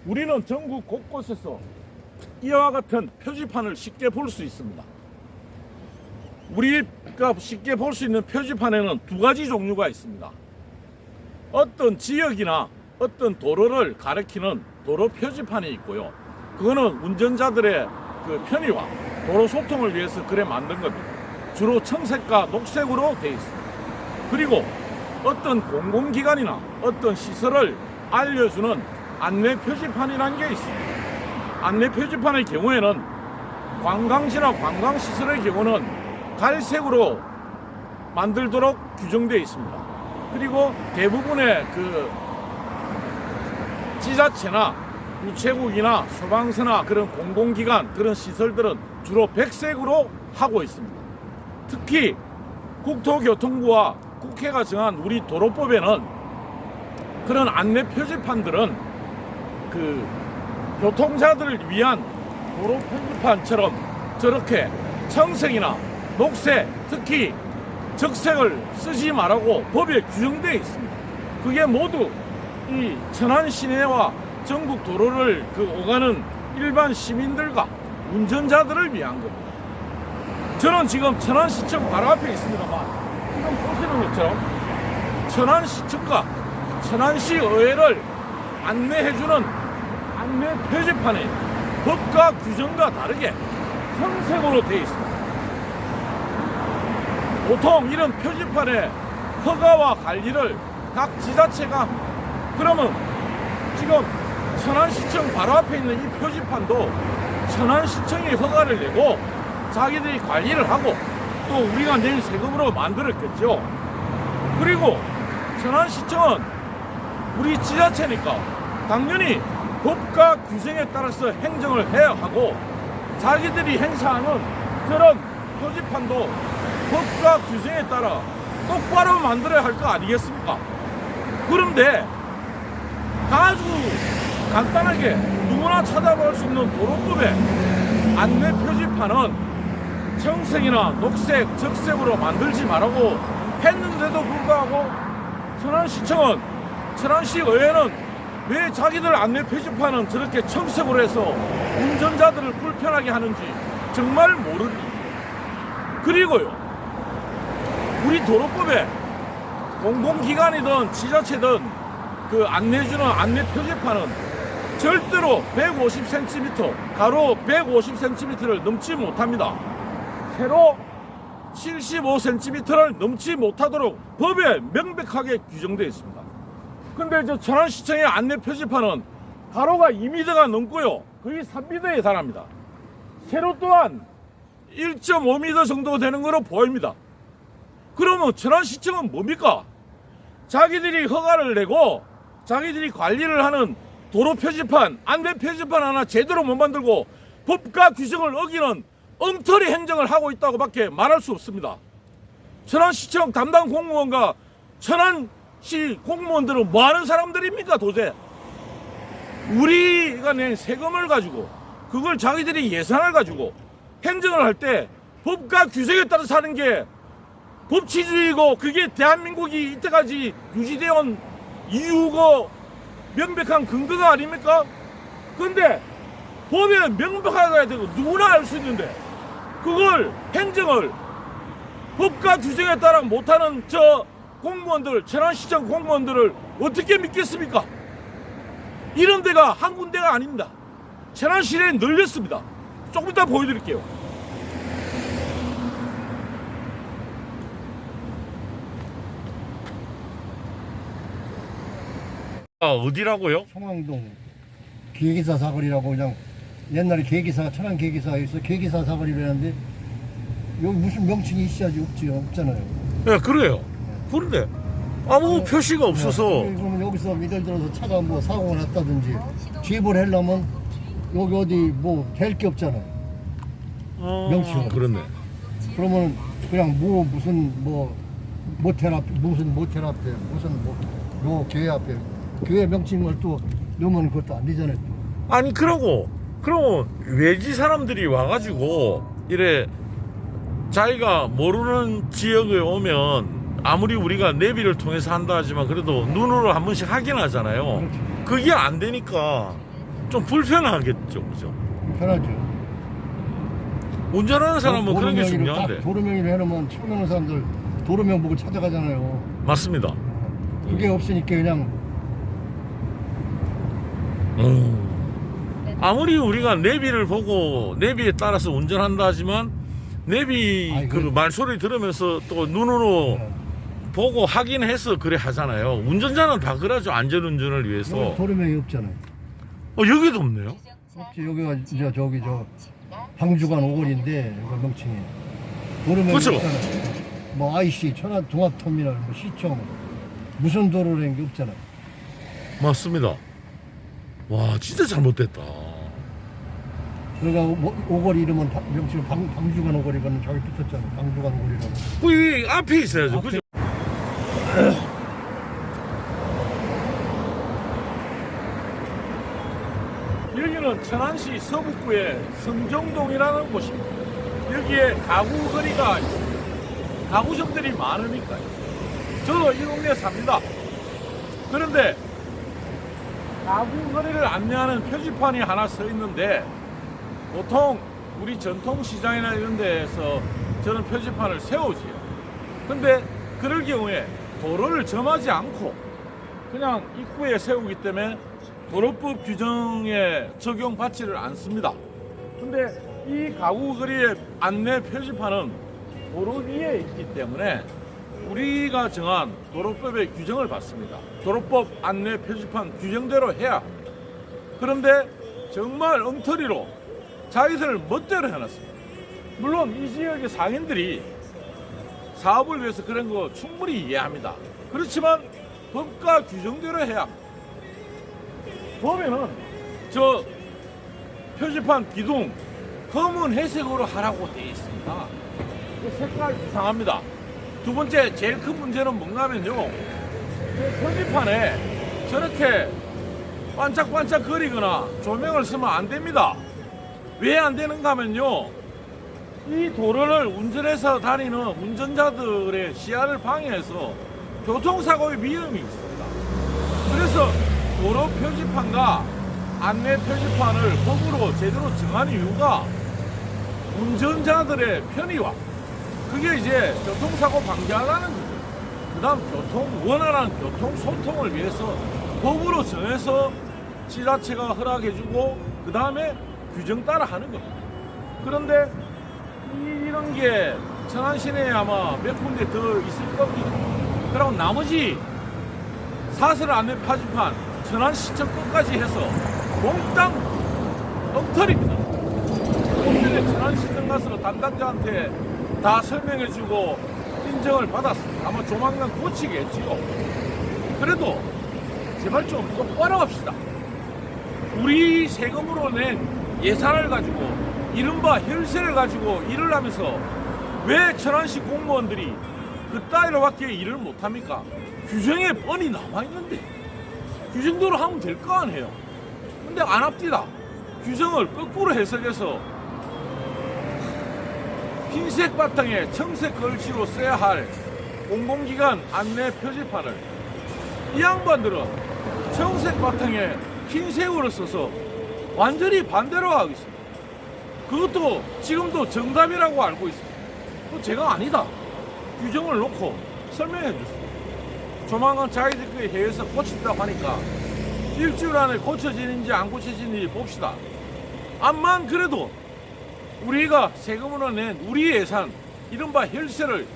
우리는 전국 곳곳에서 이와 같은 표지판을 쉽게 볼 수 있습니다. 우리가 쉽게 볼 수 있는 표지판에는 두 가지 종류가 있습니다. 어떤 지역이나 어떤 도로를 가리키는 도로 표지판이 있고요. 그거는 운전자들의 그 편의와 도로 소통을 위해서 그래 만든 겁니다. 주로 청색과 녹색으로 되어 있습니다. 그리고 어떤 공공기관이나 어떤 시설을 알려주는 안내 표지판이라는 게 있습니다. 안내 표지판의 경우에는 관광지나 관광시설의 경우는 갈색으로 만들도록 규정되어 있습니다. 그리고 대부분의 그 지자체나 우체국이나 소방서나 그런 공공기관 그런 시설들은 주로 백색으로 하고 있습니다. 특히 국토교통부와 국회가 정한 우리 도로법에는 그런 안내 표지판들은 그 교통자들을 위한 도로 표지판처럼 저렇게 청색이나 녹색, 특히 적색을 쓰지 말라고 법에 규정되어 있습니다. 그게 모두 이 천안 시내와 전국 도로를 오가는 일반 시민들과 운전자들을 위한 겁니다. 저는 지금 천안시청 바로 앞에 있습니다만 지금 보시는 것처럼 천안시청과 천안시 의회를 안내해주는 안내 표지판에 법과 규정과 다르게 청색으로 되어 있습니다. 보통 이런 표지판에 허가와 관리를 각 지자체가 그러면 지금 천안시청 바로 앞에 있는 이 표지판도 천안시청이 허가를 내고 자기들이 관리를 하고 또 우리가 낼 세금으로 만들었겠죠. 그리고 천안시청은 우리 지자체니까 당연히 법과 규정에 따라서 행정을 해야 하고 자기들이 행사하는 그런 표지판도 법과 규정에 따라 똑바로 만들어야 할 거 아니겠습니까? 그런데 아주 간단하게 누구나 찾아볼 수 있는 도로법의 안내 표지판은 청색이나 녹색, 적색으로 만들지 말라고 했는데도 불구하고 천안시청은, 천안시 의회는 왜 자기들 안내 표지판은 저렇게 청색으로 해서 운전자들을 불편하게 하는지 정말 모릅니다. 그리고요, 우리 도로법에 공공기관이든 지자체든 그 안내주는 안내 표지판은 절대로 150cm, 가로 150cm를 넘지 못합니다. 세로 75cm를 넘지 못하도록 법에 명백하게 규정되어 있습니다. 근데 저 천안시청의 안내 표지판은 가로가 2m가 넘고요, 거의 3m에 달합니다. 세로 또한 1.5m 정도 되는 거로 보입니다. 그러면 천안시청은 뭡니까? 자기들이 허가를 내고 자기들이 관리를 하는 도로 표지판, 안내 표지판 하나 제대로 못 만들고 법과 규정을 어기는 엉터리 행정을 하고 있다고 밖에 말할 수 없습니다. 천안시청 담당 공무원과 천안시 공무원들은 뭐 하는 사람들입니까 도대체? 우리가 낸 세금을 가지고 그걸 자기들이 예산을 가지고 행정을 할 때 법과 규정에 따라서 하는 게 법치주의고 그게 대한민국이 이때까지 유지되어 온 이유고 명백한 근거가 아닙니까? 근데 법에 명백하게 되고 누구나 알 수 있는데 그걸 행정을 법과 규정에 따라 못하는 저 공무원들, 천안시청 공무원들을 어떻게 믿겠습니까? 이런 데가 한 군데가 아닙니다. 천안시내에 널렸습니다. 조금 이따 보여드릴게요. 아, 어디라고요? 청왕동 계기사 사거리라고 그냥 옛날에 계기사 천안 계기사가 있어 계기사 사거리를 했는데 여기 무슨 명칭이 있어야지 없잖아요. 네, 그래요. 그런데 아무 표시가 없어서. 그러면 여기서 예를 들어서 차가 뭐 사고가 났다든지 제보를 하려면 여기 어디 뭐 될 게 없잖아요. 명칭은. 그렇네. 그러면 그냥 뭐 무슨 뭐 모텔 앞에 무슨 모텔 앞에 무슨 뭐 교회 앞에 교회 명칭을 또 넣으면 그것도 안 되잖아요. 아니 그러면 외지 사람들이 와가지고 이래 자기가 모르는 지역에 오면 아무리 우리가 내비를 통해서 한다 하지만 그래도 눈으로 한 번씩 확인하잖아요. 그렇죠. 그게 안 되니까 좀 불편하겠죠, 그죠? 편하죠. 운전하는 사람은 그런 게 도로명의를 중요한데. 딱 도로명의를 해놓으면 처음 오는 사람들 도로명 보고 찾아가잖아요. 맞습니다. 그게 없으니까 그냥 아무리 우리가 내비를 보고 내비에 따라서 운전한다 하지만 내비 아이, 그 말소리 들으면서 또 눈으로 네. 보고 확인해서 그래 하잖아요. 운전자는 다 그러죠. 안전운전을 위해서. 여기 도로명이 없잖아요. 여기도 없네요. 없지. 여기가 이제 저기 저 방주간 오거리인데 여기 명칭이 도로명이 그렇죠. 없잖아요. 뭐 IC 천안 종합터미널 뭐 시청 무슨 도로라는 게 없잖아요. 맞습니다. 와, 진짜 잘못됐다. 그러니까 오거리 이름은 명칭 방주간 오거리가는 저기 붙었잖아요. 방주간 오거리라고. 그 앞에 있어야죠. 앞에. 그죠? 여기는 천안시 서북구의 성정동이라는 곳입니다. 여기에 가구 거리가 있습니다. 가구점들이 많으니까요. 저도 이 동네에 삽니다. 그런데 가구 거리를 안내하는 표지판이 하나 서 있는데 보통 우리 전통시장이나 이런 데에서 저는 표지판을 세우지요. 근데 그럴 경우에 도로를 점하지 않고 그냥 입구에 세우기 때문에 도로법 규정에 적용받지를 않습니다. 근데 이 가구 거리의 안내 표지판은 도로 위에 있기 때문에 우리가 정한 도로법의 규정을 받습니다. 도로법 안내 표지판 규정대로 해야 합니다. 그런데 정말 엉터리로 자기들 멋대로 해놨습니다. 물론 이 지역의 상인들이 사업을 위해서 그런 거 충분히 이해합니다. 그렇지만 법과 규정대로 해야 합니다. 보면은 저 표지판 기둥 검은 회색으로 하라고 되어 있습니다. 그 색깔 이상합니다. 두 번째 제일 큰 문제는 뭔가면요, 그 표지판에 저렇게 반짝반짝 거리거나 조명을 쓰면 안 됩니다. 왜 안 되는가 하면요, 이 도로를 운전해서 다니는 운전자들의 시야를 방해해서 교통사고의 위험이 있습니다. 그래서 도로 표지판과 안내 표지판을 법으로 제대로 정한 이유가 운전자들의 편의와 그게 이제 교통사고 방지하라는 거죠. 그 다음 원활한 교통소통을 위해서 법으로 정해서 지자체가 허락해주고 그 다음에 규정 따라 하는 겁니다. 그런데 이런 게 천안 시내에 아마 몇 군데 더 있을 겁니다. 그리고 나머지 사설 안내 표지판 천안시청 끝까지 해서 몽땅 엉터리입니다. 오늘에 천안시청 가서 담당자한테 다 설명해주고 인정을 받았습니다. 아마 조만간 고치겠지요. 그래도 제발 좀 똑바로 합시다. 우리 세금으로 낸 예산을 가지고 이른바 혈세를 가지고 일을 하면서 왜 천안시 공무원들이 그따위로밖에 일을 못합니까? 규정에 뻔히 남아있는데 규정대로 하면 될 거 아니에요. 근데 안 합디다. 규정을 거꾸로 해석해서 흰색 바탕에 청색 글씨로 써야 할 공공기관 안내 표지판을 이 양반들은 청색 바탕에 흰색으로 써서 완전히 반대로 하고 있습니다. 그것도 지금도 정답이라고 알고 있습니다. 제가 아니다. 규정을 놓고 설명해 줬습니다. 조만간 자기들끼리 회의에서 고친다고 하니까 일주일 안에 고쳐지는지 안 고쳐지는지 봅시다. 암만 그래도 우리가 세금으로 낸 우리 예산 이른바 혈세를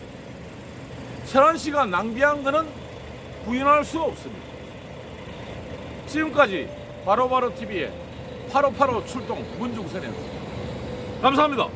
천안시가 낭비한 것은 부인할 수 없습니다. 지금까지 바로바로 TV의 8585 출동 문중선이었습니다. 감사합니다.